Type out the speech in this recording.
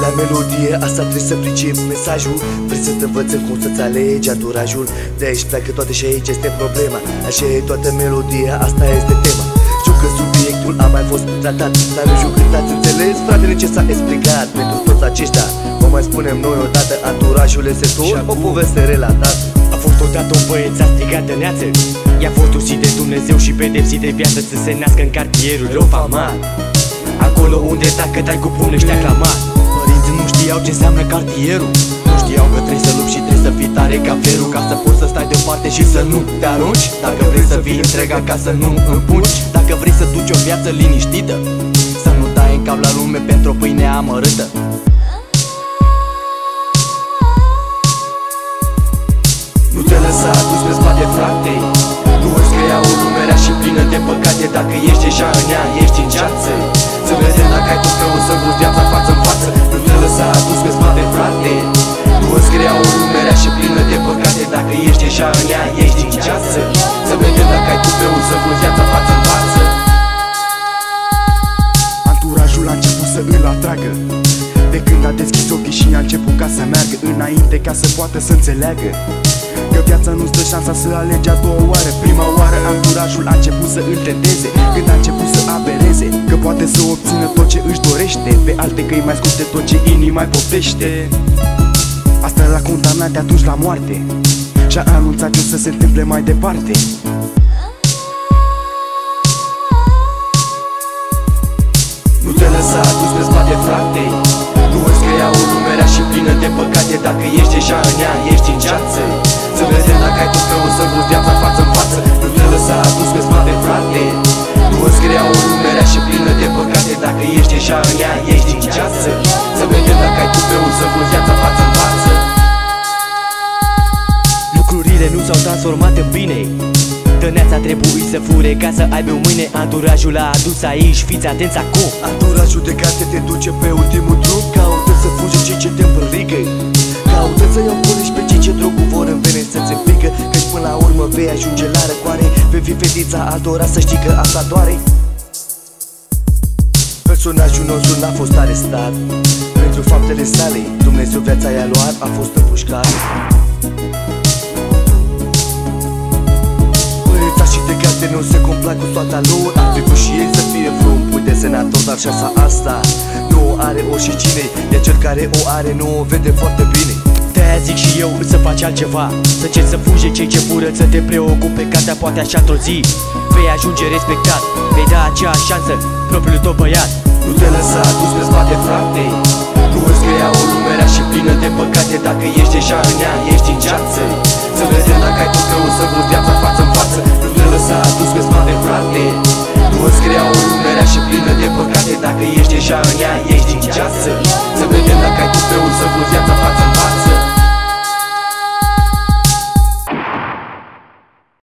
La melodie asta trebuie să pricepi mesajul. Vrei să te învățăm cum să-ți alegi anturajul. De aici pleacă toate și aici este problema. Așa e toată melodia, asta este tema. Știu că subiectul a mai fost tratat, dar nu știu cât ați înțeles, fratele, ce s-a explicat. Pentru toți aceștia, o mai spunem noi odată, anturajul este tot o poveste relatată. A fost odată un băieț strigat de neață, i-a fost ucit de Dumnezeu și pedepsit de viață să se nască în cartierul rău famat. Acolo unde dacă dai cu pumn ești aclamat. Părinții nu știau ce înseamnă cartierul, nu știau că trebuie să lupți și trebuie să fii tare ca ferul, ca să poți să stai deoparte și să nu te arunci. Dacă vrei să fii întreg acasă, nu împungi. Dacă vrei să duci o viață liniștită, să nu dai în cap la lume pentru o pâine amărâtă. Nu te lăsa dus pe spate, frate. Nu îți crea o lume rea și plină de păcate. Dacă ești deja în ea, ești în ceață. Să vedem dacă ai tot greu să vrut viața față în față. Nu te lăsa dus pe spate, frate. Nu îți crea o lume rea și plină de păcate. Dacă ești deja în ea, ești în ceață. Să vedem dacă ai tot greu să vrut viața față în față. Anturajul a început să îl atragă de când a deschis ochii și a început ca să meargă înainte, ca să poată să înțeleagă că viața nu-ți dă șansa să alegi a doua oară. Prima oară anturajul a început să îl tenteze, când a început să abereze că poate să obțină tot ce își dorește, pe alte căi mai scurte tot ce inima îi poftește. Asta l-a condamnat de atunci la moarte și-a anunțat ce o să se întâmple mai departe. Nu te lăsa dus pe spate, frate. Nu îți crea o lume rea și plină de păcate. Dacă ești deja în ea, ești în ceață. Să vedem dacă ai tot greu să vrut viața față în față. Nu te lăsa dus pe spate, frate. Nu îți crea o lume rea și plină de păcate. Dacă ești deja în ea, ești în ceață. Să vedem dacă ai tot greu să vrut viața față în față. Lucrurile nu s-au transformat în bine. Tăneața trebuie să fure ca să aibă mâine. Anturajul a adus aici, fiți atenți acum. Anturajul de carte te duce pe ultimul drum. Caută să fugi cei ce te împrărică. Caută să iau poliși pe cei ce drogul vor în vene să-ți împică. Căci până la urmă vei ajunge la răcoare. Vei fi fetița altora, să știi că asta doare. Personajul nostru n-a fost arestat pentru faptele sale. Dumnezeu viața i-a luat, a fost împușcat. Și de carte nu se complac cu toată lor. Ar fi și ei să fie vreun pui de senator, dar șansa asta nu o are oricine. Iar cel care o are nu o vede foarte bine. De-aia zic și eu să faci altceva, să încerci să fugi cei ce fură, să te preocupe, ca te poate așa într-o zi vei ajunge respectat, vei da aceeași șansă propriul tău băiat. Nu te lăsa dus pe spate, frate. Nu îți crea o lume rea și plină de păcate. Dacă ești deja în ea, ești în ceață. Să vedem dacă ai tot greu să vrut viața față în față. Nu te lăsa dus pe spate, frate. Nu îți crea o lume rea și plină de păcate. Dacă ești deja în ea, ești în ceață. Să vedem dacă ai tot greu să vrut viața față în față.